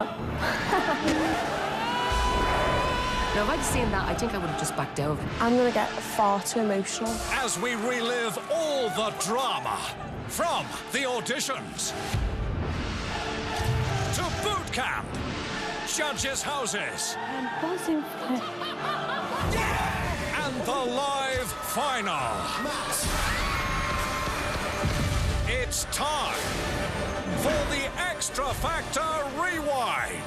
Now, if I'd seen that, I think I would have just backed out. I'm gonna get far too emotional. As we relive all the drama from the auditions to boot camp, judges' houses, I'm buzzing for it. and the live final. It's time for the Extra Factor Rewind.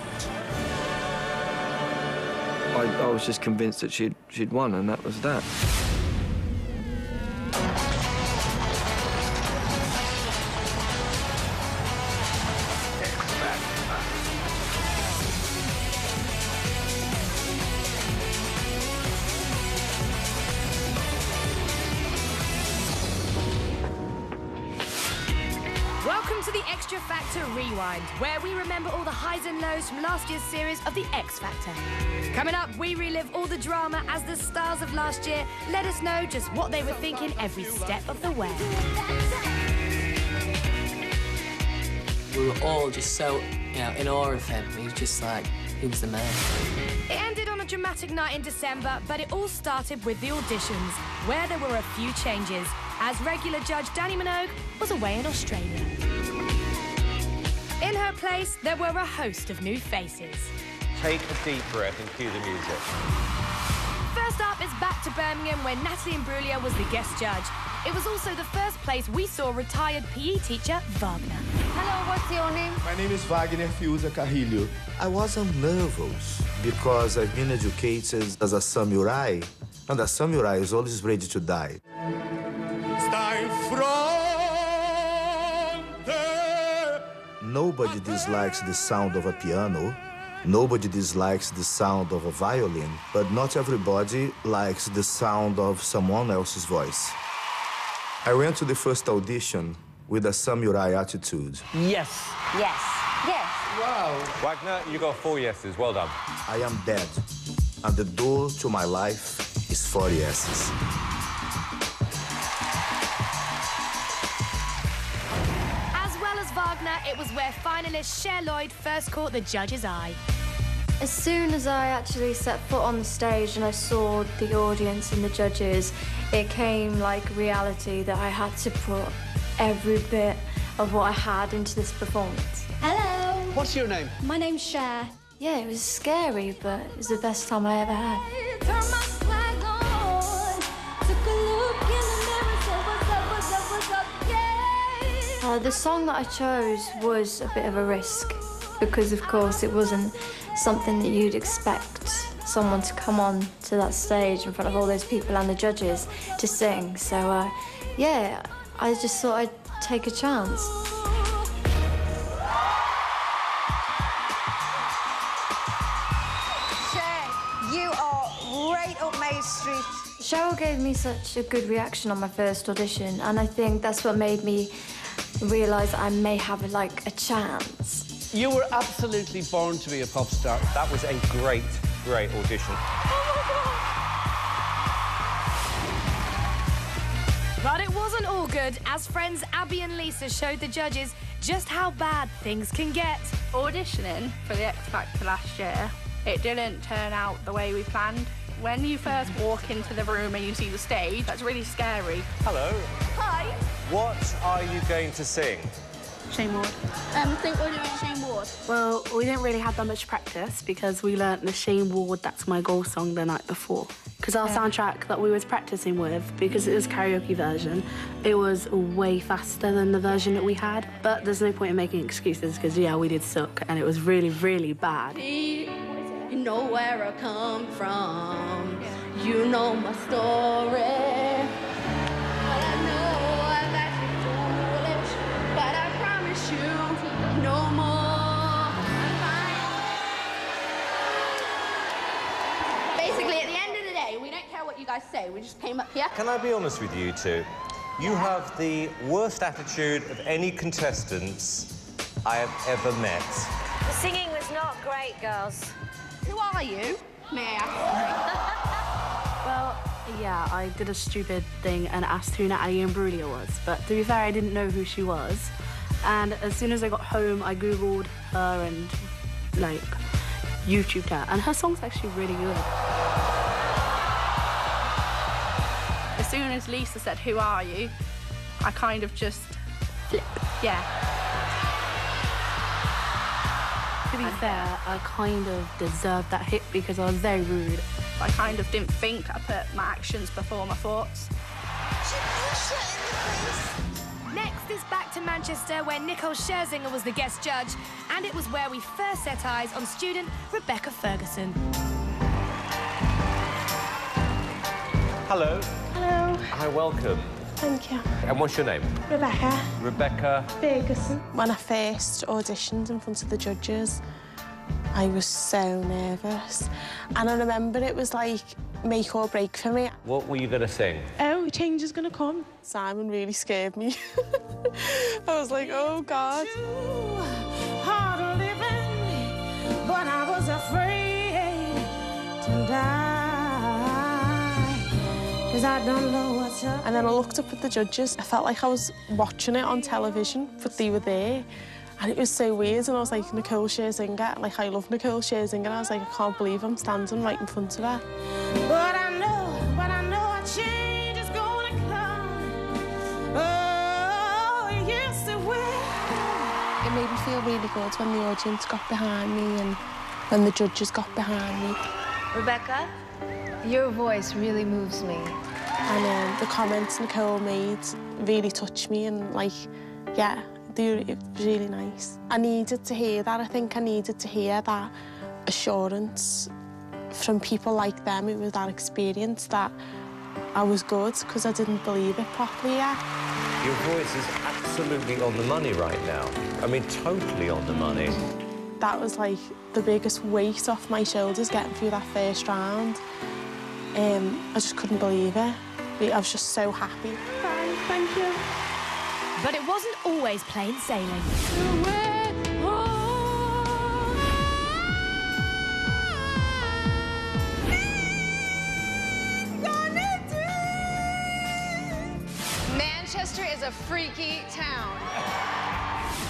I was just convinced that she'd won, and that was that. Welcome to the Extra Factor Rewind, where we remember all the highs and lows from last year's series of the X Factor. Coming up, we relive all the drama as the stars of last year let us know just what they were thinking every step of the way. We were all just so, in awe of him. He was just like, he was the man. It ended on a dramatic night in December, but it all started with the auditions, where there were a few changes, as regular judge Danny Minogue was away in Australia. In her place, there were a host of new faces. Take a deep breath and cue the music. First up is back to Birmingham, where Natalie Imbruglia was the guest judge. It was also the first place we saw retired PE teacher Wagner. Hello, what's your name? My name is Wagner Fiuza Carrilho. I wasn't nervous because I've been educated as a samurai, and a samurai is always ready to die. Nobody dislikes the sound of a piano. Nobody dislikes the sound of a violin, but not everybody likes the sound of someone else's voice. I went to the first audition with a samurai attitude. Yes. Yes. Yes. Wow. Wagner, you got 4 yeses. Well done. I am dead, and the door to my life is 4 yeses. Wagner, it was where finalist Cher Lloyd first caught the judge's eye. As soon as I actually set foot on the stage and I saw the audience and the judges, it came like reality that I had to put every bit of what I had into this performance. Hello. What's your name? My name's Cher. Yeah, it was scary, but it was the best time I ever had. Turn my swag on. Took a look in the mirror, said, what's up, what's up, what's up, yeah. The song that I chose was a bit of a risk because, of course, it wasn't something that you'd expect someone to come on to that stage in front of all those people and the judges to sing. So, yeah, I just thought I'd take a chance. Cher, you are right up my street. Cheryl gave me such a good reaction on my first audition, and I think that's what made me realise I may have, like, a chance. You were absolutely born to be a pop star. That was a great, great audition. But it wasn't all good, as friends Abby and Lisa showed the judges just how bad things can get. Auditioning for the X Factor last year, it didn't turn out the way we planned. When you first walk into the room and you see the stage, that's really scary. Hello. Hi. What are you going to sing? Shane Ward. I think we're doing Shane Ward. Well, we didn't really have that much practice because we learnt the Shane Ward That's My Goal song the night before. Because our soundtrack that we was practicing with, because it was karaoke version, it was way faster than the version that we had. But there's no point in making excuses because, yeah, we did suck and it was really, really bad. You know where I come from. You know my story. But I know I've acted foolish. But I promise you, no more. I'm fine. Basically, at the end of the day, we don't care what you guys say. We just came up here. Can I be honest with you two? You have the worst attitude of any contestants I have ever met. The singing was not great, girls. Who are you? May I ask? Well, yeah, I did a stupid thing and asked who Natalie Imbruglia was. But to be fair, I didn't know who she was. And as soon as I got home, I Googled her and like YouTubed her, and her song's actually really good. As soon as Lisa said, "Who are you?" I kind of just flipped. Yeah. To be fair, I kind of deserved that hit because I was very rude. I kind of didn't think. I put my actions before my thoughts. Next is back to Manchester, where Nicole Scherzinger was the guest judge, and it was where we first set eyes on student Rebecca Ferguson. Hello. Hello. Hi, welcome. Thank you. And what's your name? Rebecca. Rebecca Ferguson. When I first auditioned in front of the judges, I was so nervous. And I remember it was like make or break for me. What were you going to sing? Oh, change is gonna come. Simon really scared me. I was like, oh God. Hard living, but I was afraid to die. 'Cause I don't know what's up. And then I looked up at the judges. I felt like I was watching it on television, but they were there. And it was so weird, and I was like, Nicole Scherzinger, like, I love Nicole Scherzinger, and I was like, I can't believe I'm standing right in front of her. But I know a change is gonna come. Oh, yes, it will. It made me feel really good when the audience got behind me and when the judges got behind me. Rebecca, your voice really moves me. And the comments Nicole made really touched me, and, like, yeah, it was really nice. I needed to hear that. I think I needed to hear that assurance from people like them who had that experience that I was good, because I didn't believe it properly yet. Your voice is absolutely on the money right now. I mean, totally on the money. That was like the biggest weight off my shoulders getting through that first round. I just couldn't believe it. I was just so happy. Thank you. But it wasn't always plain sailing. Manchester is a freaky town.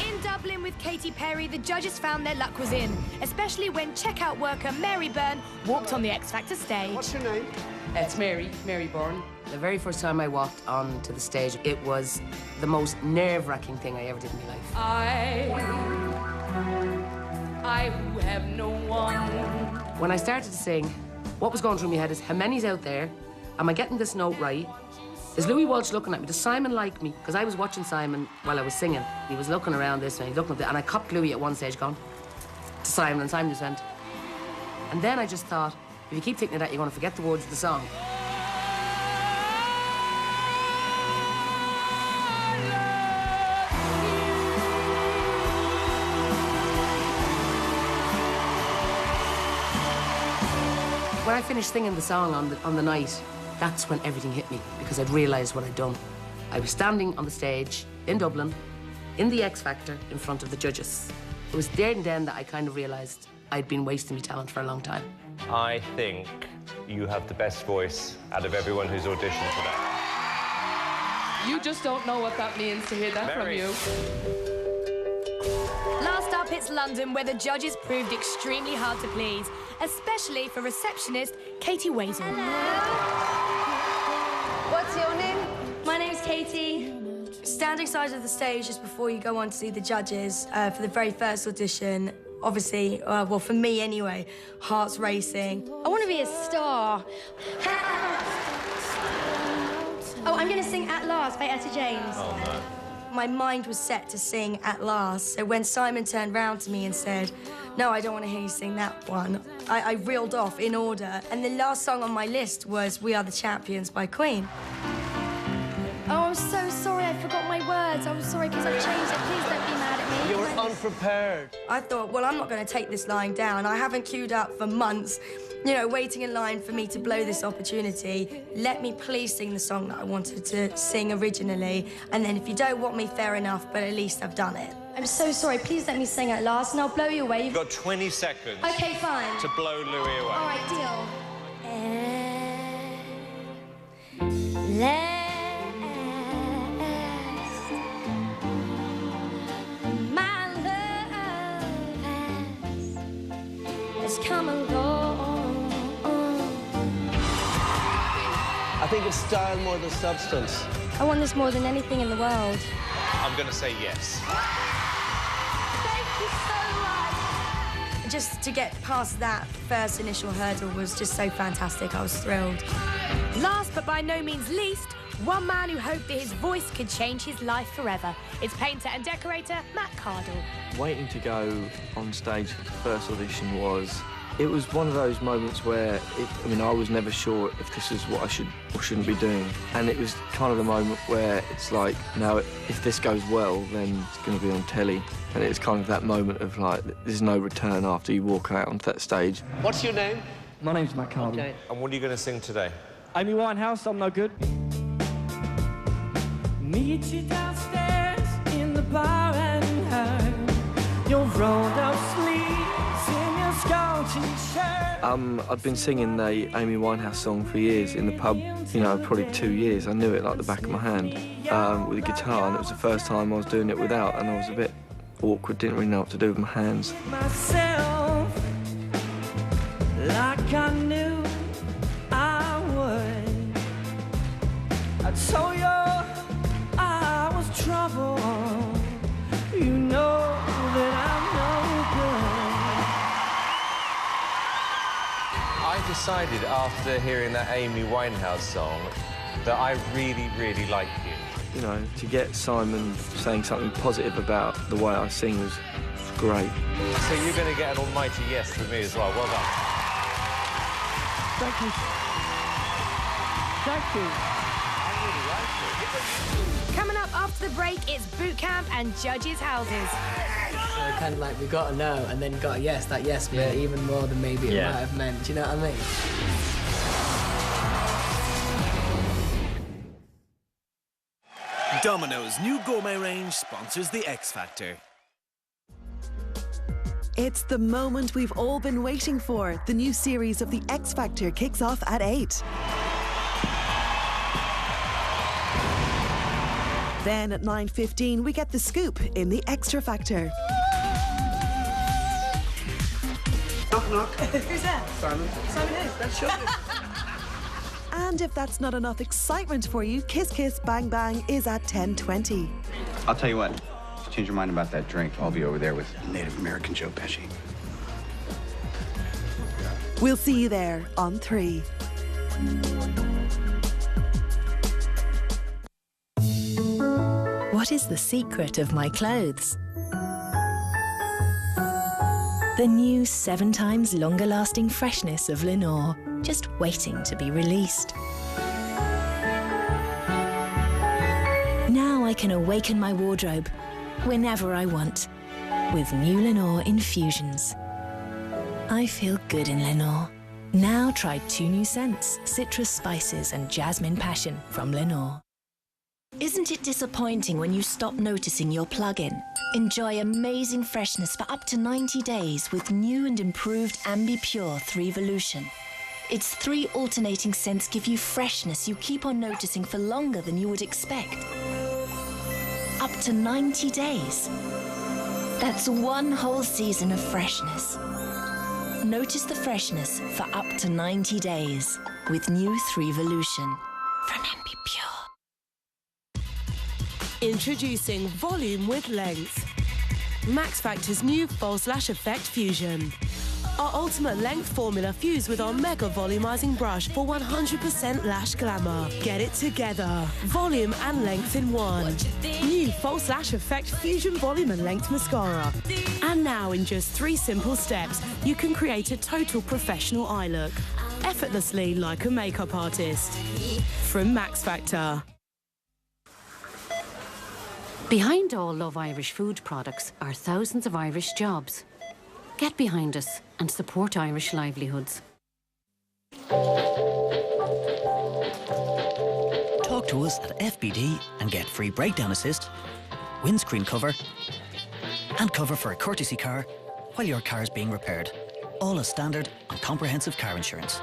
In Dublin with Katy Perry, the judges found their luck was in, especially when checkout worker Mary Byrne walked on the X Factor stage. What's your name? It's Mary Byrne. The very first time I walked onto the stage, it was the most nerve-wracking thing I ever did in my life. I who have no one. When I started to sing, what was going through my head is, how many's out there? Am I getting this note right? Is Louis Walsh looking at me? Does Simon like me? Because I was watching Simon while I was singing. He was looking around this way, he's looking at that, and I copped Louis at one stage going to Simon, and Simon just went. And then I just thought, if you keep thinking of that, you're going to forget the words of the song. When I finished singing the song on the night, that's when everything hit me, because I'd realised what I'd done. I was standing on the stage in Dublin, in the X Factor, in front of the judges. It was there and then that I kind of realised I'd been wasting my talent for a long time. I think you have the best voice out of everyone who's auditioned today. You just don't know what that means to hear that Mary. from you. Last up, it's London, where the judges proved extremely hard to please, especially for receptionist Katie Wazel. What's your name? My name's Katie. Standing side of the stage just before you go on to see the judges for the very first audition, obviously, well, for me anyway, heart's racing. I want to be a star. Oh, I'm going to sing At Last by Etta James. Oh, no. My mind was set to sing At Last, so when Simon turned round to me and said, no, I don't want to hear you sing that one, I reeled off in order, and the last song on my list was We Are the Champions by Queen. Oh, I'm so sorry, I forgot my words. I'm sorry because I've changed it. Please don't be mad at me. You were unprepared. I thought, well, I'm not going to take this lying down. I haven't queued up for months, you know, waiting in line for me to blow this opportunity. Let me please sing the song that I wanted to sing originally, and then if you don't want me, fair enough, but at least I've done it. I'm so sorry. Please let me sing At Last, and I'll blow you away. You've got 20 seconds. Okay, fine. To blow Louis away. All right, deal. My love has think it's style more than substance. I want this more than anything in the world. I'm going to say yes. Thank you so much. Just to get past that first initial hurdle was just so fantastic. I was thrilled. Last but by no means least, one man who hoped that his voice could change his life forever. It's painter and decorator Matt Cardle. Waiting to go on stage for the first audition it was one of those moments where, I was never sure if this is what I should or shouldn't be doing. And it was kind of the moment where it's like, now, if this goes well, then it's going to be on telly. And it's kind of that moment of like, there's no return after you walk out onto that stage. What's your name? My name's Matt Cardle. Okay. And what are you going to sing today? Amy Winehouse, I'm No Good. Meet you downstairs in the bar and hide your rolled up sleeves in your skull t-shirt. I'd been singing the Amy Winehouse song for years in the pub, probably 2 years. I knew it like the back of my hand with a guitar, and it was the first time I was doing it without, and I was a bit awkward, didn't really know what to do with my hands. Myself, like I knew I would. I told you I was trouble. You know that I'm no good. I decided after hearing that Amy Winehouse song that I really, really like you. To get Simon saying something positive about the way I sing was great. So you're going to get an almighty yes from me as well. Well done. Thank you. Thank you. I really like it. Coming up after the break, it's boot camp and judges' houses. So kind of like we got a no and then got a yes. That yes meant even more than maybe it might have meant. Do you know what I mean? Domino's new gourmet range sponsors the X Factor. It's the moment we've all been waiting for. The new series of The X Factor kicks off at 8. Then at 9:15, we get the scoop in The Extra Factor. Knock, knock. Who's that? Simon. Simon is. That's sure. And if that's not enough excitement for you, Kiss Kiss Bang Bang is at 10:20. I'll tell you what. If you change your mind about that drink, I'll be over there with Native American Joe Pesci. We'll see you there on 3. What is the secret of my clothes? The new 7 times longer lasting freshness of Lenore, just waiting to be released. Now I can awaken my wardrobe whenever I want with new Lenore infusions. I feel good in Lenore. Now try 2 new scents, citrus spices and jasmine passion from Lenore. Isn't it disappointing when you stop noticing your plug-in? Enjoy amazing freshness for up to 90 days with new and improved Ambi Pure 3volution. Its 3 alternating scents give you freshness you keep on noticing for longer than you would expect. Up to 90 days. That's 1 whole season of freshness. Notice the freshness for up to 90 days with new 3volution from Ambi Pure. Introducing volume with length. Max Factor's new false lash effect fusion. Our ultimate length formula fused with our mega volumizing brush for 100% lash glamour. Get it together. Volume and length in one. New false lash effect fusion volume and length mascara. And now in just 3 simple steps, you can create a total professional eye look. Effortlessly like a makeup artist. From Max Factor. Behind all Love Irish food products are thousands of Irish jobs. Get behind us and support Irish livelihoods. Talk to us at FBD and get free breakdown assist, windscreen cover, and cover for a courtesy car while your car is being repaired. All as standard and comprehensive car insurance.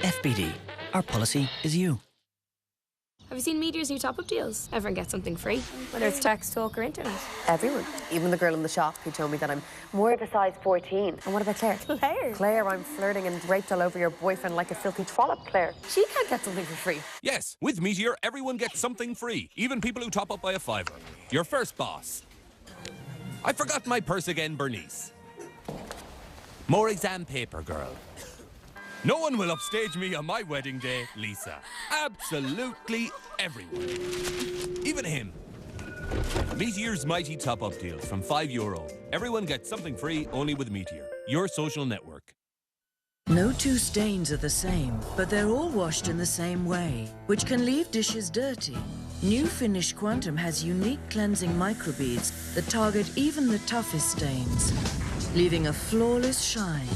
FBD, our policy is you. Have you seen Meteor's new top-up deals? Everyone gets something free, whether it's text, talk, or internet. Everyone. Even the girl in the shop who told me that I'm more of a size 14. And what about Claire? Claire? Claire, I'm flirting and draped all over your boyfriend like a filthy trollop, Claire. She can't get something for free. Yes, with Meteor, everyone gets something free, even people who top up by a £5. Your first boss. I forgot my purse again, Bernice. More exam paper, girl. No one will upstage me on my wedding day, Lisa. Absolutely everyone. Even him. Meteor's mighty top-up deals from €5. Everyone gets something free only with Meteor, your social network. No two stains are the same, but they're all washed in the same way, which can leave dishes dirty. New Finish Quantum has unique cleansing microbeads that target even the toughest stains, leaving a flawless shine.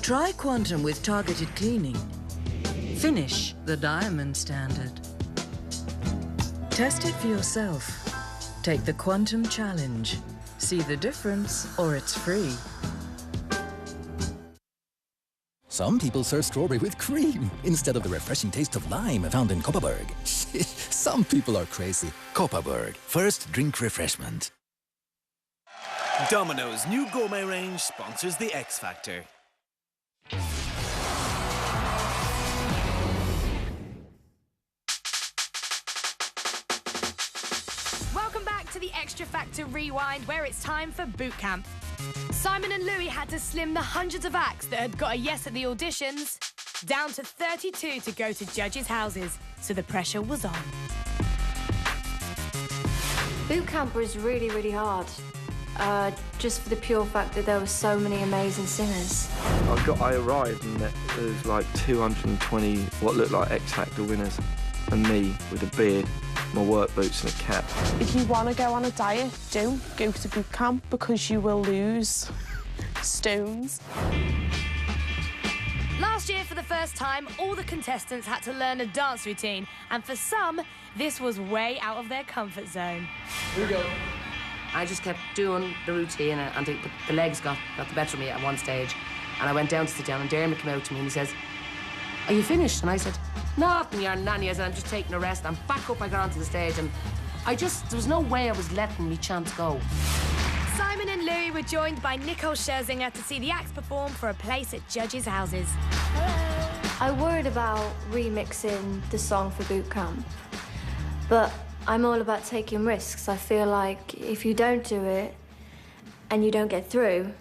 Try Quantum with targeted cleaning. Finish the diamond standard. Test it for yourself. Take the Quantum Challenge. See the difference, or it's free. Some people serve strawberry with cream instead of the refreshing taste of lime found in Kopparberg. Some people are crazy. Kopparberg, first drink refreshment. Domino's new gourmet range sponsors the X Factor. Welcome back to the Extra Factor Rewind, where it's time for boot camp. Simon and Louis had to slim the hundreds of acts that had got a yes at the auditions down to 32 to go to judges' houses, so the pressure was on. Boot camp was really, really hard. Just for the pure fact that there were so many amazing singers. I arrived and there was like 220 what looked like X Factor winners, and me with a beard, my work boots and a cap. If you want to go on a diet, don't go to boot camp because you will lose stones. Last year, for the first time, all the contestants had to learn a dance routine, and for some, this was way out of their comfort zone. Here we go. I just kept doing the routine until the legs got the better of me at one stage. And I went down to sit down, and Dermot came out to me and he says, "Are you finished?" And I said, "Nothing, your nanny." I said, "I'm just taking a rest." And back up I got onto the stage, and there was no way I was letting me chance go. Simon and Louis were joined by Nicole Scherzinger to see the acts perform for a place at judges' houses. I worried about remixing the song for boot camp, but I'm all about taking risks. I feel like if you don't do it and you don't get through,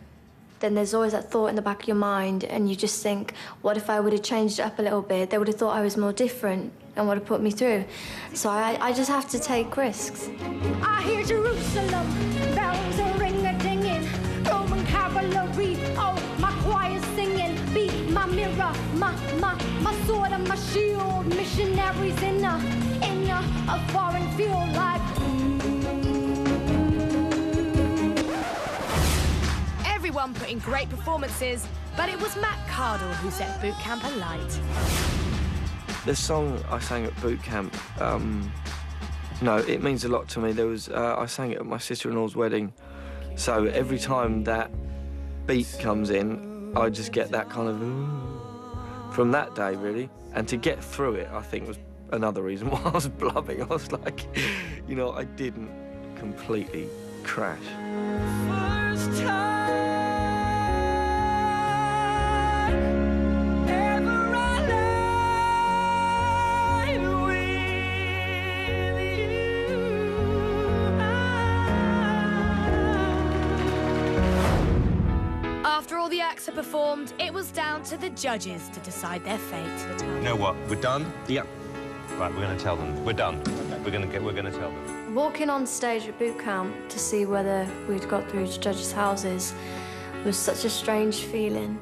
then there's always that thought in the back of your mind, and you just think, what if I would have changed it up a little bit? They would have thought I was more different and would have put me through. So I just have to take risks. I hear Jerusalem, bells are ring-a-dinging, Roman cavalry, oh, my choir singing, be my mirror, my sword and my shield, missionaries in a foreign field like. Everyone put in great performances, but it was Matt Cardle who set boot camp alight. The song I sang at boot camp, no, it means a lot to me. I sang it at my sister-in-law's wedding, so every time that beat comes in, I just get that kind of from that day, really. And to get through it, I think, was another reason why I was blubbing. I was like, you know, I didn't completely crash. First time. After all the acts had performed, it was down to the judges to decide their fate. You know what? We're done? Yep. Right, we're going to tell them. We're done. We're going to tell them. Walking on stage at boot camp to see whether we'd got through to judges' houses was such a strange feeling,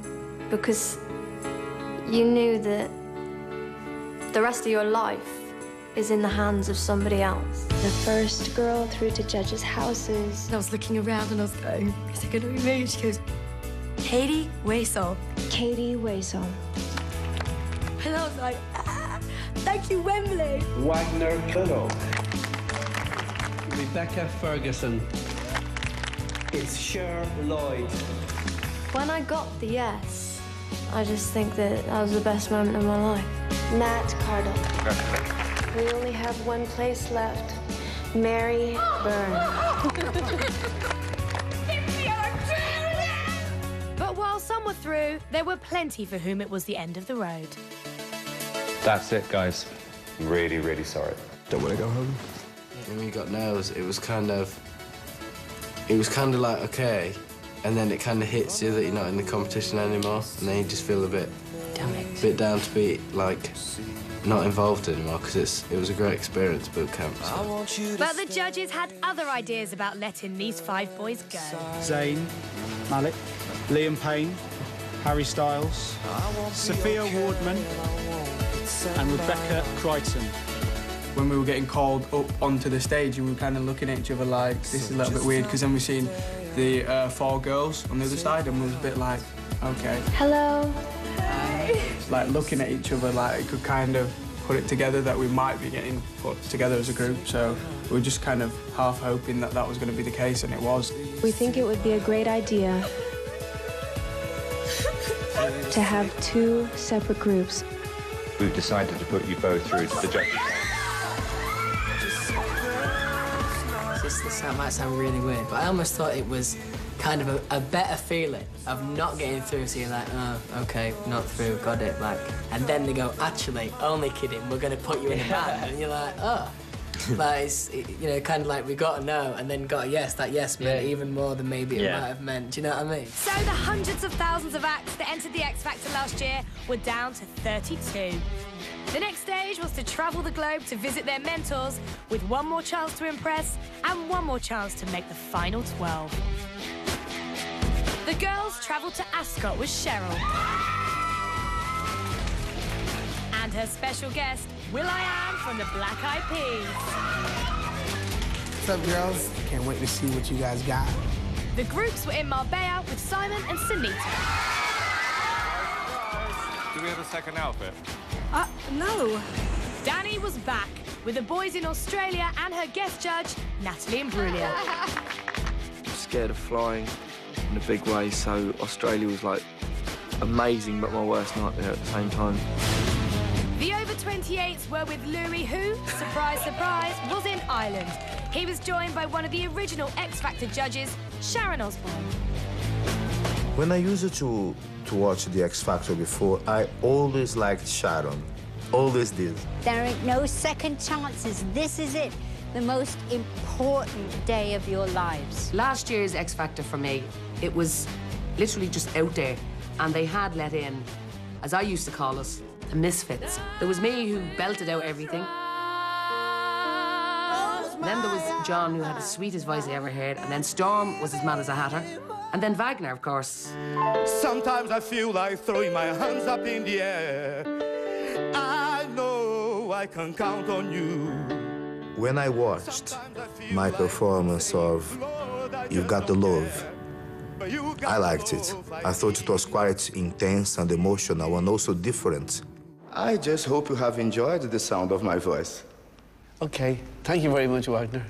because you knew that the rest of your life is in the hands of somebody else. The first girl through to judges' houses. And I was looking around and I was going, is it going to be me? She goes, Katie Waisel. Katie Waisel. And I was like, thank you, Wembley. Wagner Kiddo. Rebecca Ferguson. It's Cher Lloyd. When I got the yes, I just think that was the best moment of my life. Matt Cardle. We only have one place left. Mary Byrne. But while some were through, there were plenty for whom it was the end of the road. That's it, guys. I'm really, really sorry. Don't want to go home. When we got nails, it was kind of like, okay, and then it kind of hits you that you're not in the competition anymore, and then you just feel a bit down to be, like, not involved anymore, because it was a great experience, boot camp. So. But the judges had other ideas about letting these 5 boys go. Zayn Malik, Liam Payne, Harry Styles, Sophia Wardman, and Rebecca Crichton. When we were getting called up onto the stage, we were kind of looking at each other like, this is a little bit weird, because then we seen the 4 girls on the other side, and we was a bit like, okay. Hello. Like looking at each other, like it could kind of put it together that we might be getting put together as a group. So we were just kind of half hoping that that was going to be the case, and it was. We think it would be a great idea to have 2 separate groups. We've decided to put you both through to the judges. This might sound really weird, but I almost thought it was kind of a better feeling of not getting through, so you're like, oh, okay, not through, got it, like, and then they go, actually, only kidding, we're going to put you in a band, and you're like, oh. Like, it's, you know, kind of like we got a no and then got a yes. That yes meant even more than maybe it might have meant. Do you know what I mean? So the hundreds of thousands of acts that entered the X Factor last year were down to 32. The next stage was to travel the globe to visit their mentors with one more chance to impress and one more chance to make the final 12. The girls travelled to Ascot with Cheryl. And her special guest, will.i.am from the Black Eyed Peas. What's up, girls? Can't wait to see what you guys got. The groups were in Marbella with Simon and Sunita. Do we have a second outfit? No. Danny was back with the boys in Australia and her guest judge, Natalie Imbruglia. I'm scared of flying in a big way, so Australia was like amazing, but my worst nightmare at the same time. The over-28s were with Louis, who, surprise, surprise, was in Ireland. He was joined by one of the original X Factor judges, Sharon Osbourne. When I used to watch the X Factor before, I always liked Sharon. Always did. There ain't no second chances. This is it. The most important day of your lives. Last year's X Factor for me, it was literally just out there. And they had let in, as I used to call us, the misfits. There was me who belted out everything. And then there was John, who had the sweetest voice I ever heard. And then Storm was as mad as a hatter. And then Wagner, of course. Sometimes I feel like throwing my hands up in the air. I know I can count on you. When I watched my performance of You've Got the Love, I liked it. I thought it was quite intense and emotional and also different. I just hope you have enjoyed the sound of my voice. Okay, thank you very much, Wagner.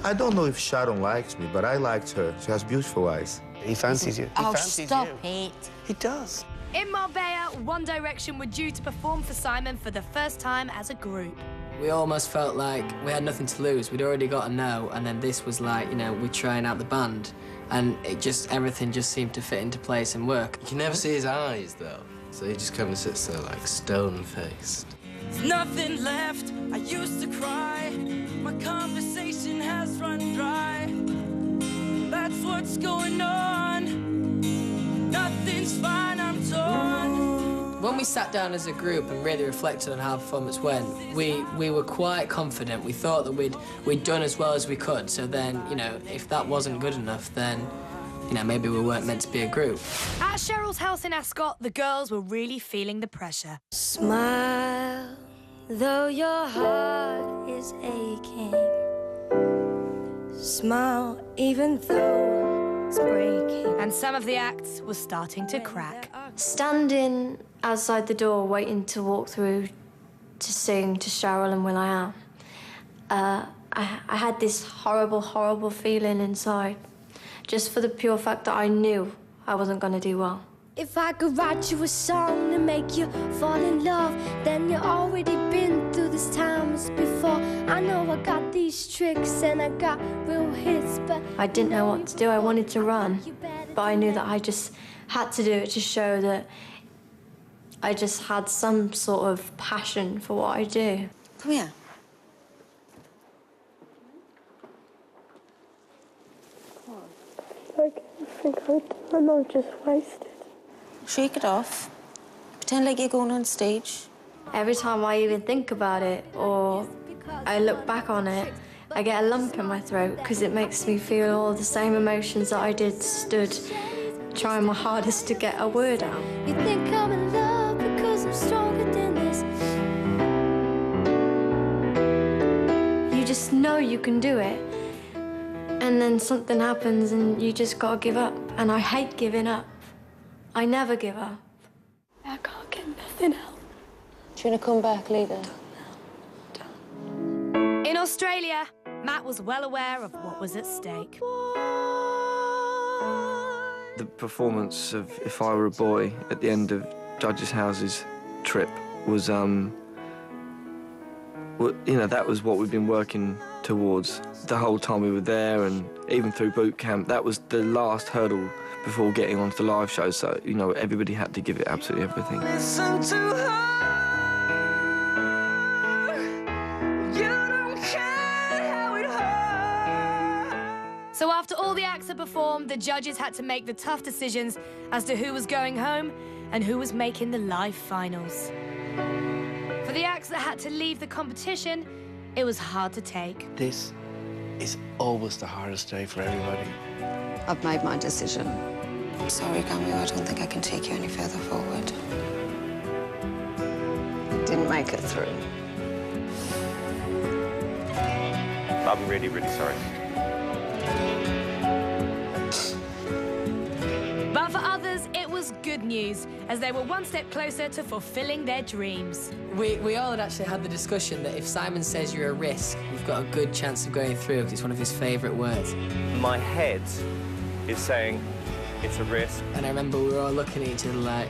I don't know if Sharon likes me, but I liked her. She has beautiful eyes. He fancies you. Oh, stop it. He does. In Marbella, One Direction were due to perform for Simon for the first time as a group. We almost felt like we had nothing to lose. We'd already got a no, and then this was like, you know, we're trying out the band. And everything just seemed to fit into place and work. You can never see his eyes, though. So he just kind of sits there like stone-faced. There's nothing left. I used to cry. My conversation has run dry. That's what's going on. Nothing's fine, I'm torn. When we sat down as a group and really reflected on how performance went, we were quite confident. We thought that we'd done as well as we could. So then, you know, if that wasn't good enough, then, you know, maybe we weren't meant to be a group. At Cheryl's house in Ascot, the girls were really feeling the pressure. Smile, though your heart is aching. Smile, even though it's breaking. And some of the acts were starting to crack. Standing outside the door, waiting to walk through to sing to Cheryl and will.i.am, I had this horrible, horrible feeling inside, just for the pure fact that I knew I wasn't going to do well. If I could write you a song to make you fall in love, then you already been through this times before. I know I got these tricks and I got real hits, but I didn't know what to do. I wanted to run, but I knew that I just had to do it to show that I just had some sort of passion for what I do. Come here. I think I'm just wasted. Shake it off. Pretend like you're going on stage. Every time I even think about it or I look back on it, I get a lump in my throat because it makes me feel all the same emotions that I did stood trying my hardest to get a word out. you think I'm in love because I'm stronger than this. You just know you can do it, and then something happens and you just gotta give up. And I hate giving up. I never give up. I can't get nothing else. Do you want to come back, Lita? In Australia, Matt was well aware of what was at stake. The performance of If I Were a Boy at the end of Judges House's trip was, you know, that was what we've been working towards the whole time we were there, and even through boot camp. That was the last hurdle before getting onto the live show, so, you know, everybody had to give it absolutely everything. Listen to her. You don't care how it hurts. So after all the acts had performed, the judges had to make the tough decisions as to who was going home and who was making the live finals. For the acts that had to leave the competition, it was hard to take. This is always the hardest day for everybody. I've made my decision. Sorry, Camille, I don't think I can take you any further forward. Didn't make it through. I'm really, really sorry. But for others, it was good news, as they were one step closer to fulfilling their dreams. We all had actually had the discussion that if Simon says you're a risk, we've got a good chance of going through, because it's one of his favourite words. My head is saying it's a risk. And I remember we were all looking at each other like...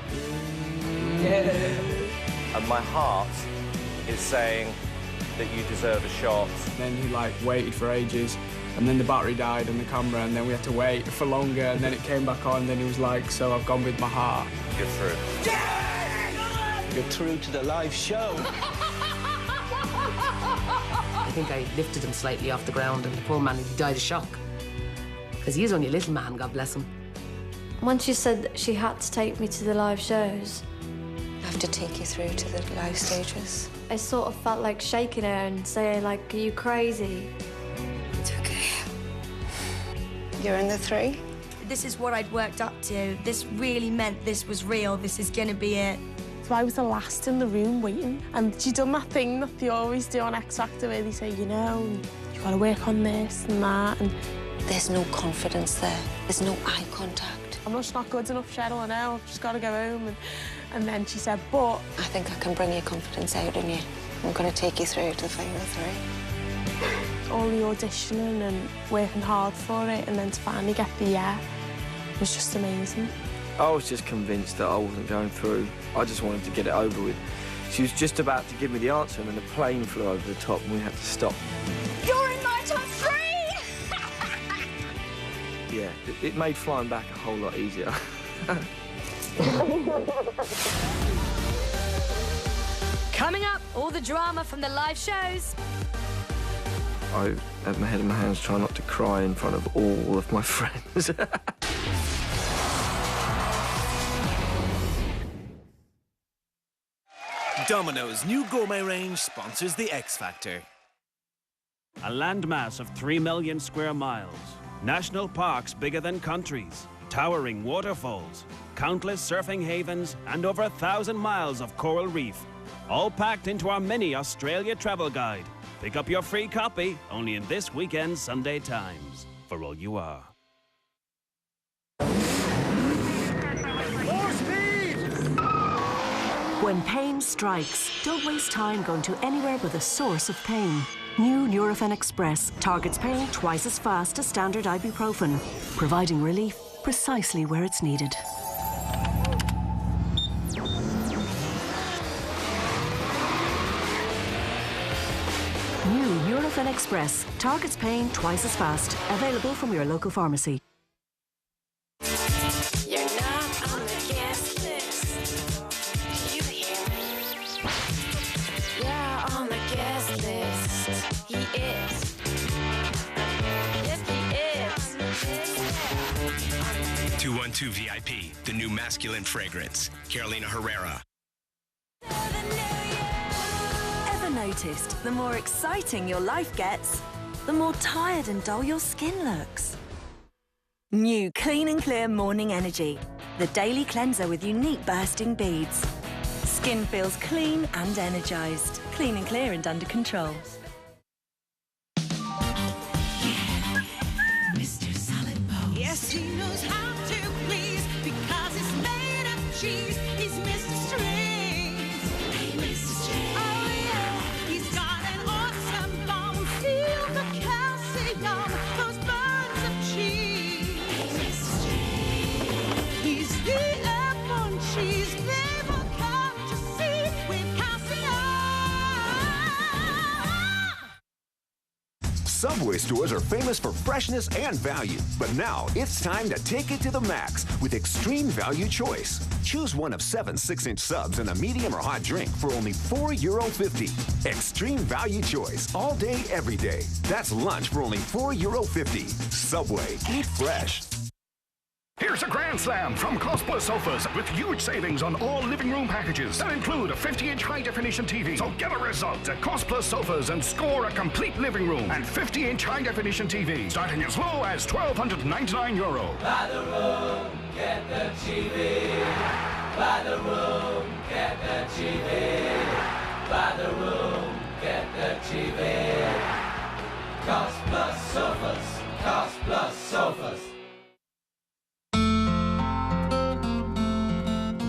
And my heart is saying that you deserve a shot. Then he, like, waited for ages, and then the battery died on the camera, and then we had to wait for longer, and then it came back on, and then he was like, so I've gone with my heart. You're through. You're through to the live show. I think I lifted him slightly off the ground, and the poor man, he died of shock. Because he is only a little man, God bless him. Once she said that she had to take me to the live shows, I have to take you through to the live stages. I sort of felt like shaking her and saying, like, are you crazy? It's okay. You're in the 3? This is what I'd worked up to. This really meant this was real. This is gonna be it. So I was the last in the room waiting, and she done that thing that they always do on X Factor where they say, you know, you gotta work on this and that, and there's no confidence there. There's no eye contact. I'm just not good enough, Cheryl, I know, I've just gotta go home. And then she said, but... I think I can bring your confidence out in you. I'm gonna take you through to the final 3. All the auditioning and working hard for it, and then to finally get the yeah, was just amazing. I was just convinced that I wasn't going through. I just wanted to get it over with. She was just about to give me the answer, and then the plane flew over the top, and we had to stop. You're in my top 3! Yeah, it made flying back a whole lot easier. Coming up, all the drama from the live shows. I had my head in my hands trying not to cry in front of all of my friends. Domino's new gourmet range sponsors the X Factor. A landmass of 3 million square miles. National parks bigger than countries. Towering waterfalls. Countless surfing havens and over 1,000 miles of coral reef. All packed into our mini Australia travel guide. Pick up your free copy only in this weekend's Sunday Times. For all you are. When pain strikes, don't waste time going to anywhere but the source of pain. New Nurofen Express targets pain twice as fast as standard ibuprofen, providing relief precisely where it's needed. New Nurofen Express. Targets pain twice as fast. Available from your local pharmacy. You're not on the guest list. You hear me? Yeah, on the guest list. He is. Yes, he is. 212 VIP, the new masculine fragrance. Carolina Herrera. Ever noticed the more exciting your life gets, the more tired and dull your skin looks? New Clean and Clear Morning Energy, the daily cleanser with unique bursting beads. Skin feels clean and energised. Clean and clear and under control. Mr. Solid Bones. Yes, he knows how to please because he's made of cheese. He's Mr. Strings. Hey, Mr. Strings. Oh, yeah. He's got an awesome bone. Feel the calcium, those buns of cheese. Hey, Mr. Strings. He's the F1 cheese they've all come to see with calcium. Subway stores are famous for freshness and value, but now it's time to take it to the max with Extreme Value Choice. Choose one of 7 6-inch subs and a medium or hot drink for only €4.50. Extreme Value Choice, all day, every day. That's lunch for only €4.50. Subway, eat fresh. Here's a grand slam from Cost Plus Sofas with huge savings on all living room packages that include a 50-inch high-definition TV. So get a result at Cost Plus Sofas and score a complete living room and 50-inch high-definition TV starting as low as €1,299. Buy the room, get the TV. Buy the room, get the TV. Buy the room, get the TV. Cost Plus Sofas. Cost Plus Sofas.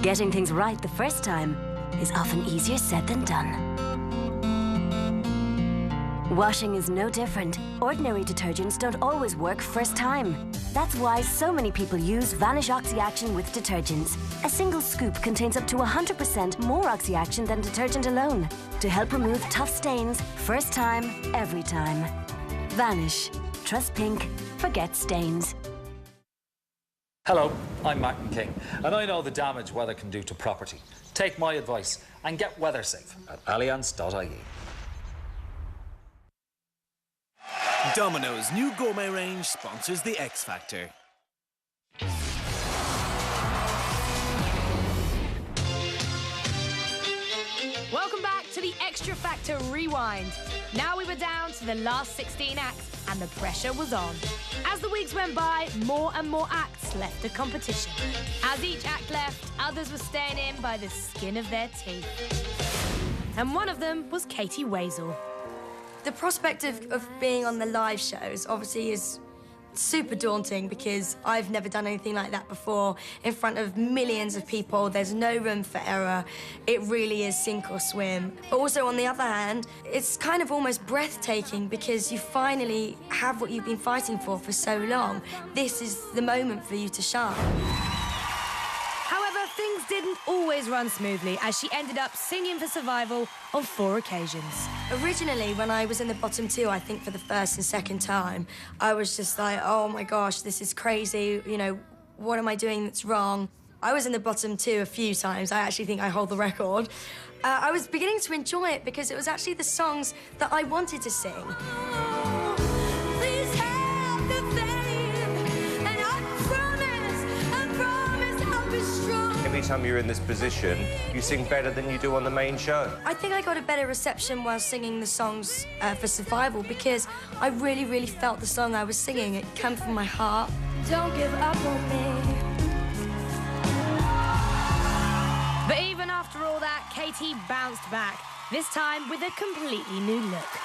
Getting things right the first time is often easier said than done. Washing is no different. Ordinary detergents don't always work first time. That's why so many people use Vanish Oxy-Action with detergents. A single scoop contains up to 100% more oxy-action than detergent alone to help remove tough stains first time, every time. Vanish. Trust pink. Forget stains. Hello, I'm Martin King, and I know the damage weather can do to property. Take my advice and get weather safe at allianz.ie. Domino's new gourmet range sponsors the X Factor. Welcome back to the Extra Factor Rewind. Now we were down to the last 16 acts and the pressure was on. As the weeks went by, more and more acts left the competition. As each act left, others were staying in by the skin of their teeth. And one of them was Katie Wazel. The prospect of being on the live shows obviously is super daunting because I've never done anything like that before in front of millions of people. There's no room for error. It really is sink or swim. But also, on the other hand, it's kind of almost breathtaking because you finally have what you've been fighting for so long. This is the moment for you to shine. However, things didn't always run smoothly as she ended up singing for survival on 4 occasions. Originally, when I was in the bottom 2, I think for the first and second time, I was just like, oh my gosh, this is crazy. You know, what am I doing that's wrong? I was in the bottom 2 a few times. I actually think I hold the record. I was beginning to enjoy it because it was actually the songs that I wanted to sing. Every time you're in this position, you sing better than you do on the main show. I think I got a better reception while singing the songs for Survival because I really, really felt the song I was singing. It came from my heart. Don't give up on me. But even after all that, Katie bounced back, this time with a completely new look.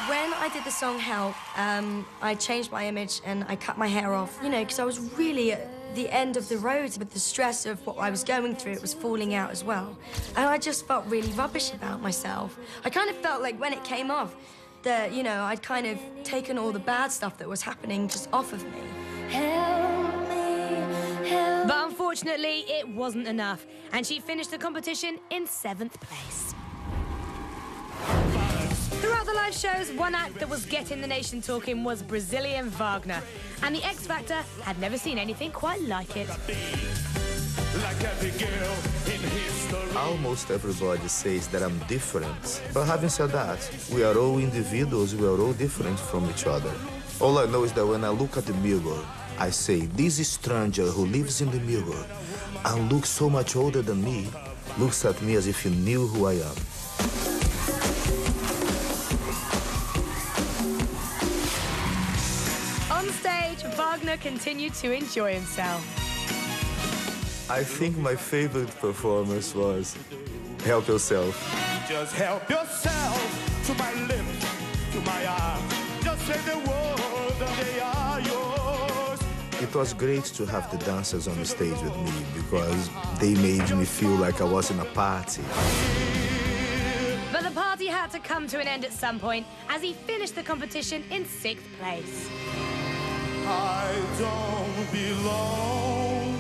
When I did the song Help, I changed my image and I cut my hair off, you know, because I was really at the end of the road with the stress of what I was going through. It was falling out as well. And I just felt really rubbish about myself. I kind of felt like when it came off that, you know, I'd kind of taken all the bad stuff that was happening just off of me. Help me, help. But unfortunately, it wasn't enough, and she finished the competition in 7th place. 3 Throughout the live shows, one act that was getting the nation talking was Brazilian Wagner. And the X Factor had never seen anything quite like it. Almost everybody says that I'm different. But having said that, we are all individuals, we are all different from each other. All I know is that when I look at the mirror, I say, this stranger who lives in the mirror and looks so much older than me, looks at me as if he knew who I am. On stage, Wagner continued to enjoy himself. I think my favorite performance was Help Yourself. Just help yourself to my lips, to my arms. Just say the word and they are yours. It was great to have the dancers on the stage with me because they made me feel like I was in a party. But the party had to come to an end at some point as he finished the competition in 6th place. I don't belong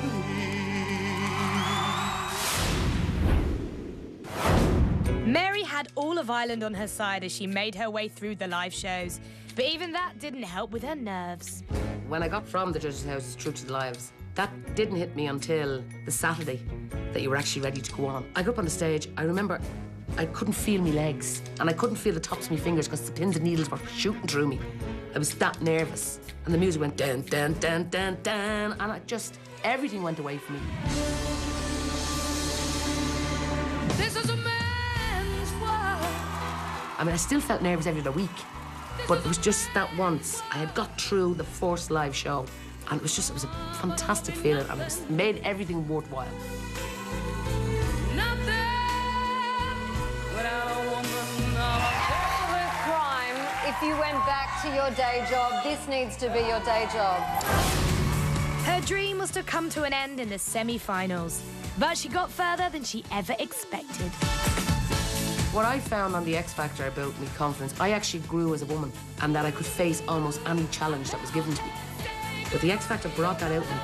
here. Mary had all of Ireland on her side as she made her way through the live shows. But even that didn't help with her nerves. When I got from the judges' house through to the lives, that didn't hit me until the Saturday that you were actually ready to go on. I got up on the stage, I remember I couldn't feel my legs and I couldn't feel the tops of my fingers because the pins and needles were shooting through me. I was that nervous. And the music went dun, dun, dun, dun, dun, and everything went away from me. This is a man's world. I mean, I still felt nervous every other week, but it was just that once. I had got through the first live show, and it was a fantastic feeling, and it made everything worthwhile. With crime, if you went back to your day job, this needs to be your day job. Her dream was to come to an end in the semi-finals, but she got further than she ever expected. What I found on the X Factor about my confidence, I actually grew as a woman and that I could face almost any challenge that was given to me. But the X Factor brought that out in me.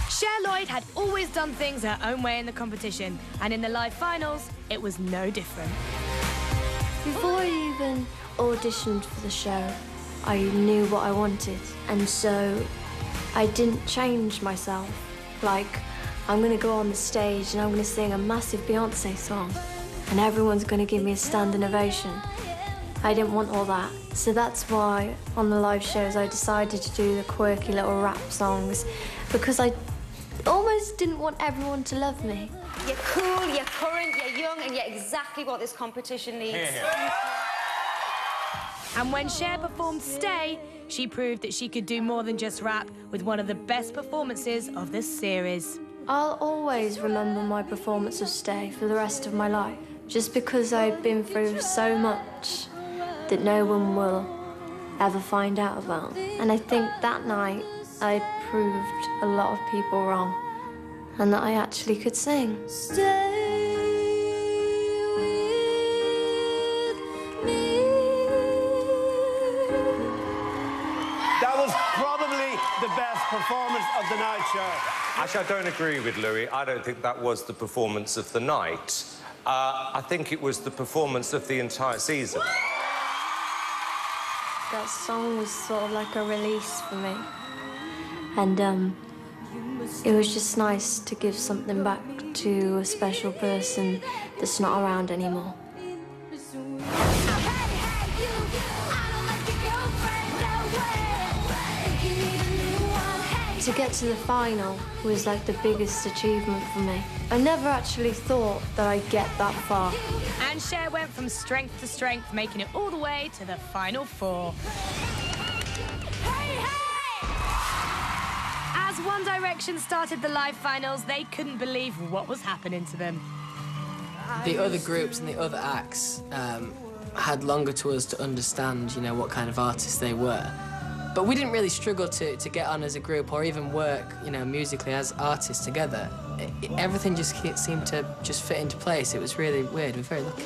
Cher Lloyd had always done things her own way in the competition, and in the live finals, it was no different. Before I even auditioned for the show, I knew what I wanted, and so I didn't change myself. Like, I'm gonna go on the stage and I'm gonna sing a massive Beyonce song, and everyone's gonna give me a standing ovation. I didn't want all that. So that's why on the live shows I decided to do the quirky little rap songs, because I almost didn't want everyone to love me. You're cool, you're current, you're young, and you're exactly what this competition needs. And when Cher performed Stay, she proved that she could do more than just rap with one of the best performances of this series. I'll always remember my performance of Stay for the rest of my life, just because I've been through so much that no one will ever find out about. And I think that night I proved a lot of people wrong, and that I actually could sing. Stay with me. That was probably the best performance of the night, show. Actually, I don't agree with Louis. I don't think that was the performance of the night. I think it was the performance of the entire season. That song was sort of like a release for me. And it was just nice to give something back to a special person that's not around anymore. To get to the final was like the biggest achievement for me. I never actually thought that I'd get that far. And Cher went from strength to strength, making it all the way to the final four. As One Direction started the live finals, they couldn't believe what was happening to them. The other groups and the other acts had longer to us to understand, you know, what kind of artists they were. But we didn't really struggle to get on as a group or even work, you know, musically as artists together. Everything just seemed to just fit into place. It was really weird. We're very lucky.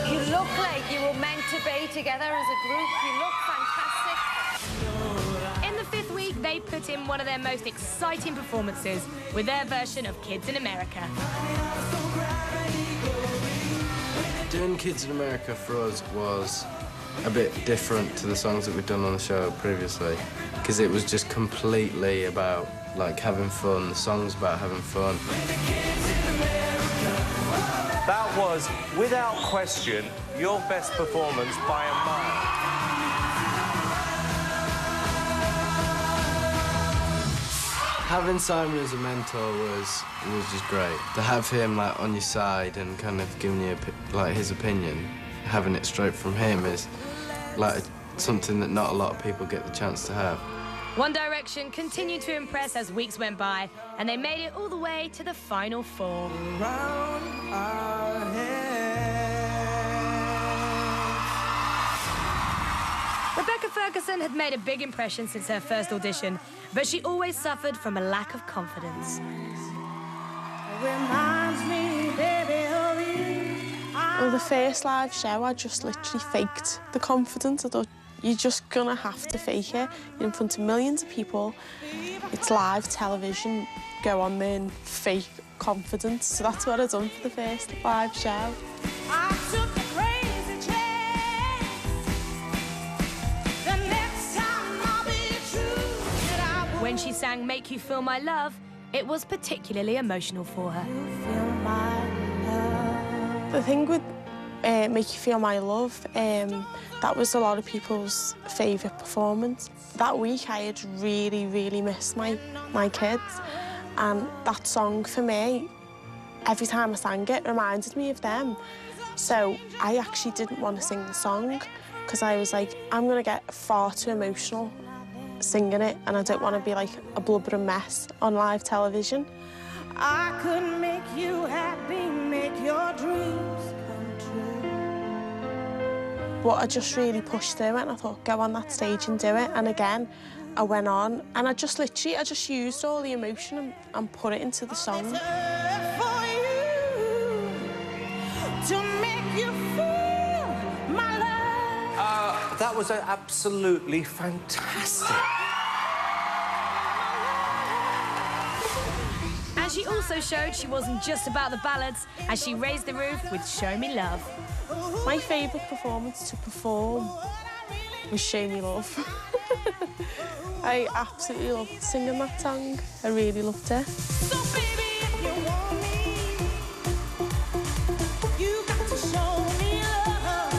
You look like you were meant to be together as a group. You look fantastic. fifth week, they put in one of their most exciting performances with their version of Kids in America. Doing Kids in America for us was a bit different to the songs that we've done on the show previously, because it was just completely about like having fun. The song's about having fun. That was, without question, your best performance by a mile. Having Simon as a mentor was just great. To have him like on your side and kind of giving you like his opinion, having it straight from him is like something that not a lot of people get the chance to have. One Direction continued to impress as weeks went by, and they made it all the way to the final four. Rebecca Ferguson had made a big impression since her first audition, but she always suffered from a lack of confidence. Well, the first live show, I just literally faked the confidence. I thought, you're just gonna have to fake it. You're in front of millions of people. It's live television. Go on there and fake confidence. So that's what I've done for the first live show. I took a crazy chance. The next time I'll be true. When she sang Make You Feel My Love, it was particularly emotional for her. The thing with Make You Feel My Love, that was a lot of people's favourite performance. That week I had really, really missed my kids, and that song for me, every time I sang it, reminded me of them. So I actually didn't want to sing the song because I was like, I'm going to get far too emotional singing it, and I don't want to be like a blubbering mess on live television. I could make you happy, make your dreams come true. But I just really pushed through it, and I thought, go on that stage and do it. And again, I went on, and I just used all the emotion and put it into the song. For you, to make you feel my love. That was absolutely fantastic. And she also showed she wasn't just about the ballads as she raised the roof with Show Me Love. My favourite performance to perform was Show Me Love. I absolutely loved singing that song. I really loved it. So baby, if you want me, you got to show me love.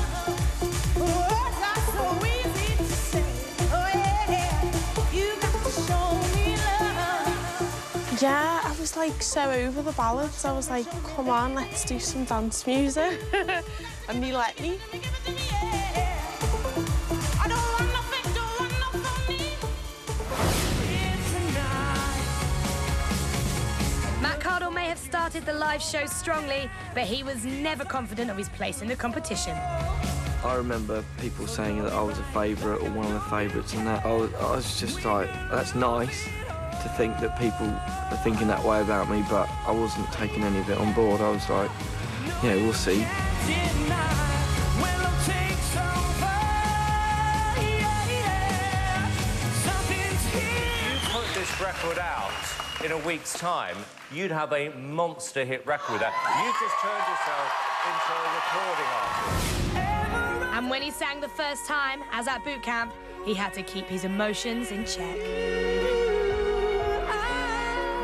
Words are so easy to say. Oh yeah, you got to show me love. Yeah, I was like so over the ballads. I was like, come on, let's do some dance music. And he let me. Matt Cardle may have started the live show strongly, but he was never confident of his place in the competition. I remember people saying that I was a favourite or one of the favourites, and that I was just like, that's nice to think that people are thinking that way about me, but I wasn't taking any of it on board. I was like, yeah, we'll see. Put this record out in a week's time, you'd have a monster hit record with that. You've just turned yourself into a recording artist. And when he sang the first time, as at boot camp, he had to keep his emotions in check.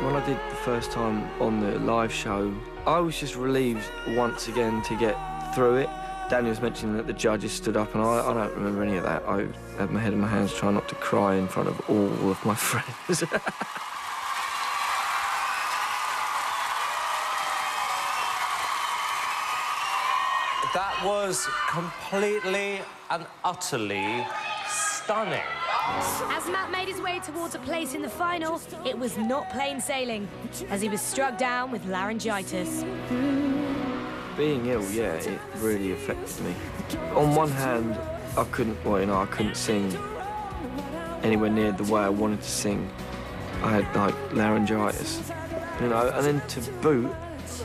When I did the first time on the live show, I was just relieved once again to get through it. Danny was mentioning that the judges stood up, and I don't remember any of that. I had my head in my hands trying not to cry in front of all of my friends. That was completely and utterly stunning. As Matt made his way towards a place in the final, it was not plain sailing, as he was struck down with laryngitis. Being ill, yeah, it really affected me. On one hand, I couldn't sing anywhere near the way I wanted to sing. I had, like, laryngitis, you know, and then to boot,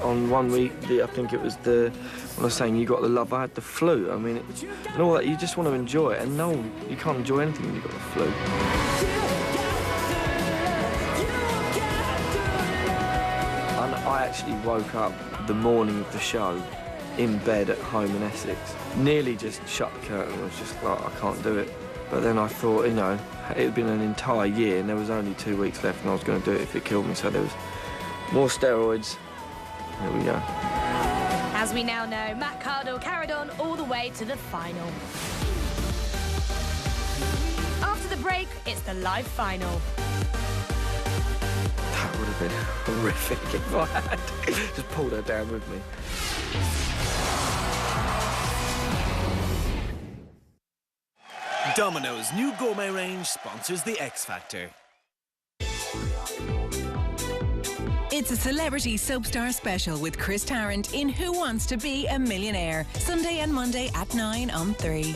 on one week, I think it was when I was saying You Got the Love, I had the flu. I mean, and all that, you just want to enjoy it, and no, you can't enjoy anything when you've got the flu. actually woke up the morning of the show in bed at home in Essex. Nearly just shut the curtain. I was just like, I can't do it. But then I thought, you know, it had been an entire year and there was only 2 weeks left and I was going to do it if it killed me. So there was more steroids. There we go. As we now know, Matt Cardle carried on all the way to the final. After the break, it's the live final. That would have been horrific if I had just pulled her down with me. Domino's new gourmet range sponsors the X Factor. It's a Celebrity Soapstar special with Chris Tarrant in Who Wants to Be a Millionaire, Sunday and Monday at 9 on 3.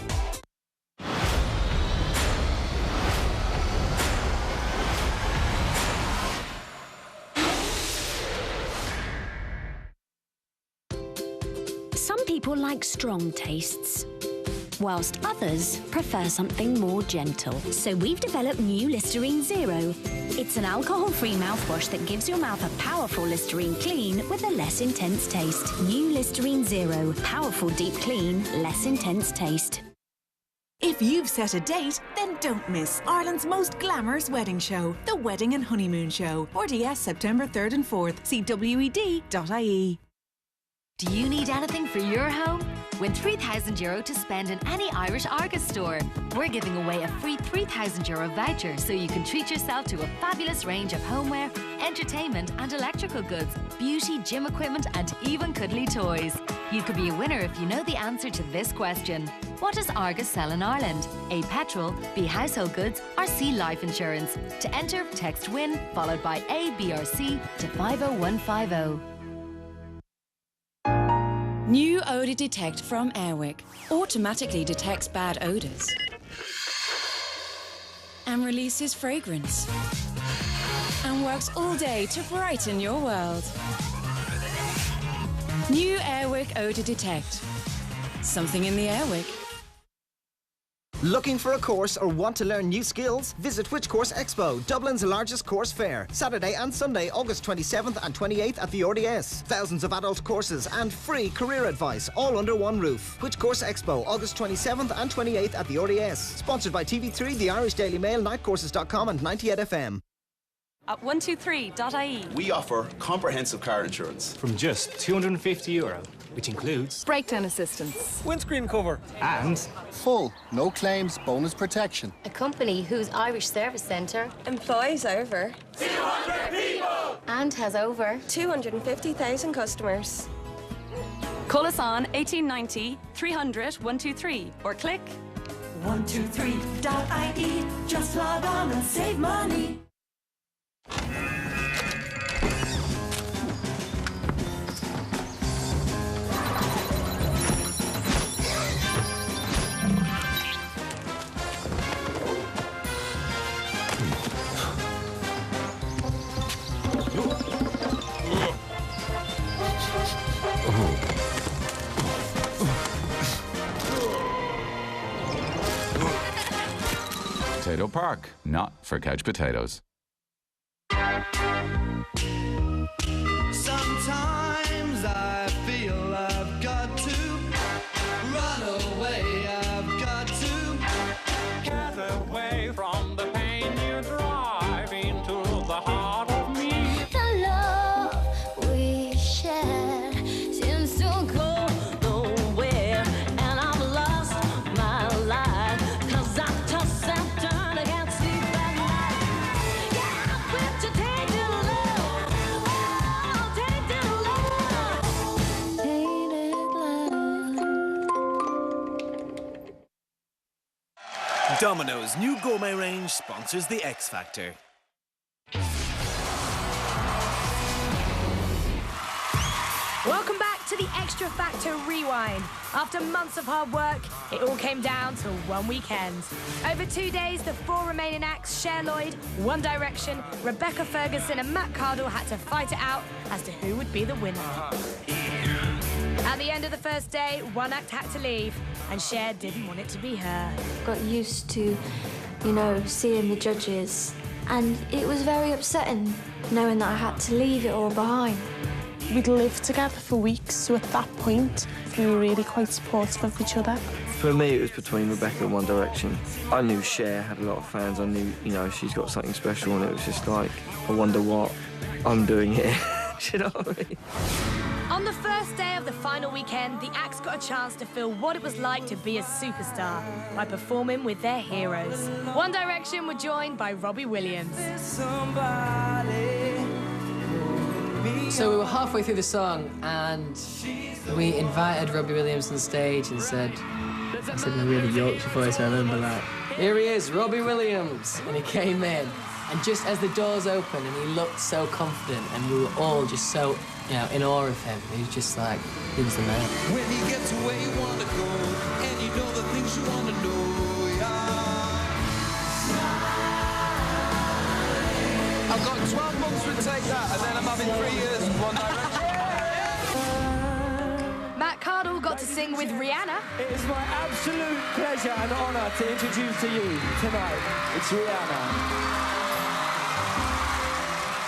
Some people like strong tastes, whilst others prefer something more gentle. So we've developed new Listerine Zero. It's an alcohol-free mouthwash that gives your mouth a powerful Listerine clean with a less intense taste. New Listerine Zero. Powerful deep clean, less intense taste. If you've set a date, then don't miss Ireland's most glamorous wedding show, the Wedding and Honeymoon Show. RDS September 3rd and 4th. See wed.ie. Do you need anything for your home? Win €3,000 to spend in any Irish Argos store. We're giving away a free €3,000 voucher so you can treat yourself to a fabulous range of homeware, entertainment and electrical goods, beauty, gym equipment and even cuddly toys. You could be a winner if you know the answer to this question. What does Argos sell in Ireland? A. Petrol, B. Household goods or C. Life insurance. To enter, text WIN followed by A, B or C to 50150. New Odour Detect from Airwick automatically detects bad odours and releases fragrance and works all day to brighten your world. New Airwick Odour Detect. Something in the Airwick. Looking for a course or want to learn new skills? Visit Which Course Expo, Dublin's largest course fair. Saturday and Sunday, August 27th and 28th at the RDS. Thousands of adult courses and free career advice, all under one roof. Which Course Expo, August 27th and 28th at the RDS. Sponsored by TV3, the Irish Daily Mail, nightcourses.com and 98FM. At 123.ie. We offer comprehensive car insurance. From just €250, which includes breakdown assistance, windscreen cover, and full, no claims, bonus protection. A company whose Irish service centre employs over 200 people and has over 250,000 customers. Call us on 1890 300 123 or click 123.ie. Just log on and save money. Potato Park, not for couch potatoes. Sometimes I feel I've got to run away. I've got to get away from the pain you drive into the heart of me. The love we share seems to go nowhere, and I've lost my life 'cause I toss and turn against you at night. Yeah, I quit to take your love, take your love, tainted Domino's new gourmet range sponsors the X Factor. Welcome back to the Extra Factor Rewind. After months of hard work, it all came down to one weekend. Over 2 days, the 4 remaining acts, Cher Lloyd, One Direction, Rebecca Ferguson and Matt Cardle had to fight it out as to who would be the winner. At the end of the first day, one act had to leave, and Cher didn't want it to be her. Got used to, seeing the judges, and it was very upsetting knowing that I had to leave it all behind. We'd lived together for weeks, so at that point, we were really quite supportive of each other. For me, it was between Rebecca and One Direction. I knew Cher had a lot of fans. I knew, you know, she's got something special, and it was just like, I wonder what I'm doing here. You know what I mean? On the first day of the final weekend, the acts got a chance to feel what it was like to be a superstar by performing with their heroes. One Direction were joined by Robbie Williams. So we were halfway through the song and we invited Robbie Williams on stage and said, I said in a really Yorkshire voice, I remember that. Here he is, Robbie Williams. And he came in, and just as the doors opened and he looked so confident and we were all just so, you know, in awe of him. He was just like, he was the man. When you get to where you want to go and you know the things you want to know, yeah. I've got 12 months to take that, and then I'm having 3 years of One Direction. Matt Cardle got to sing with Rihanna. It is my absolute pleasure and honour to introduce to you tonight, it's Rihanna.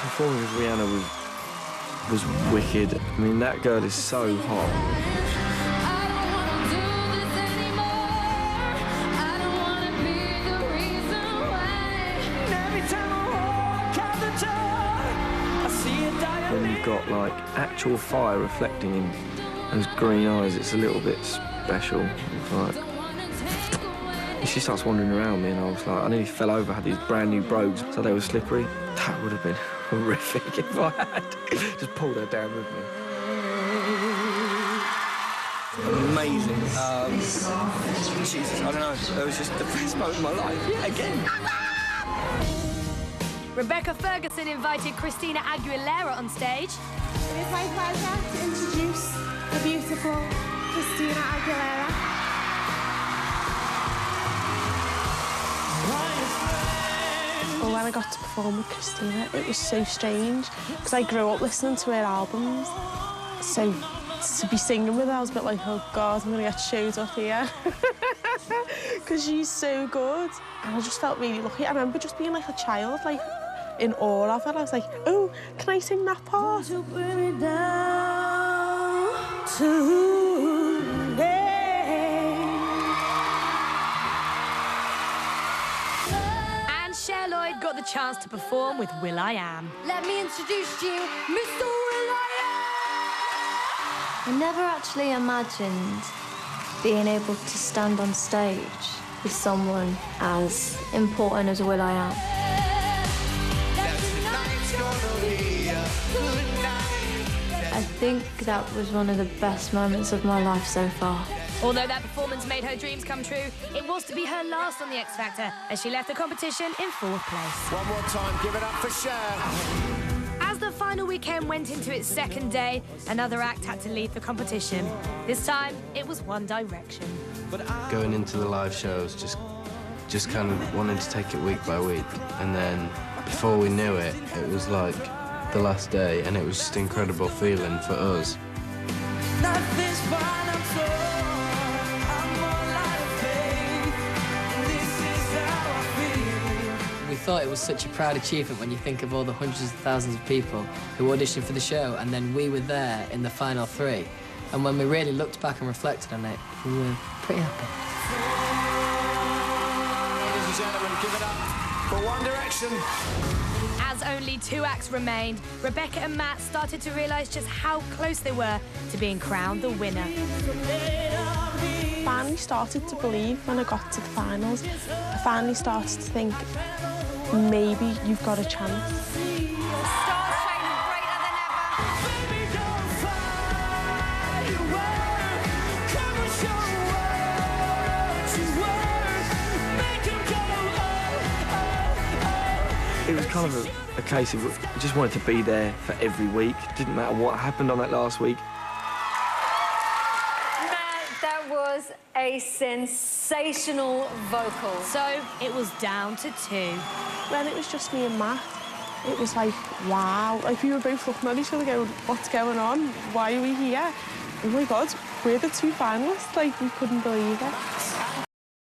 Performing with Rihanna was wicked. I mean, that girl is so hot. When you've got like actual fire reflecting in those green eyes, it's a little bit special. It's like, she starts wandering around me, and I was like, I nearly fell over. I had these brand new brogues, so they were slippery. That would have been horrific if I had just pulled her down with me. Amazing. Jesus, I don't know. It was just the best moment of my life. Yeah, again. Rebecca Ferguson invited Christina Aguilera on stage. It is my pleasure to introduce the beautiful Christina Aguilera. Well, when I got to perform with Christina, it was so strange, because I grew up listening to her albums. So to be singing with her, I was a bit like, oh God, I'm going to get showed up here. Because she's so good. And I just felt really lucky. I remember just being like a child, like in awe of her. I was like, oh, can I sing that part? To bring me down today. And Cher Lloyd got the chance to perform with will.i.am. Let me introduce you, Mr. will.i.am. I never actually imagined being able to stand on stage with someone as important as will.i.am. I think that was one of the best moments of my life so far. Although that performance made her dreams come true, it was to be her last on the X Factor as she left the competition in 4th place. One more time, give it up for Cher. As the final weekend went into its 2nd day, another act had to leave the competition. This time, it was One Direction. Going into the live shows, just kind of wanted to take it week by week, and then before we knew it, it was like the last day, and it was just an incredible feeling for us. Nothing's fine, I'm so, I'm more like faith, and this is how I feel. We thought it was such a proud achievement when you think of all the hundreds of thousands of people who auditioned for the show, and then we were there in the final 3. And when we really looked back and reflected on it, we were pretty happy. Ladies and gentlemen, give it up for One Direction. As only 2 acts remained, Rebecca and Matt started to realise just how close they were to being crowned the winner. I finally started to believe when I got to the finals. I finally started to think, maybe you've got a chance. It was kind of a case of we just wanted to be there for every week. Didn't matter what happened on that last week. That was a sensational vocal. So it was down to 2. When it was just me and Matt, it was like, wow. Like, we were both looking at each other going, what's going on? Why are we here? Oh my God, we're the 2 finalists. Like, we couldn't believe it.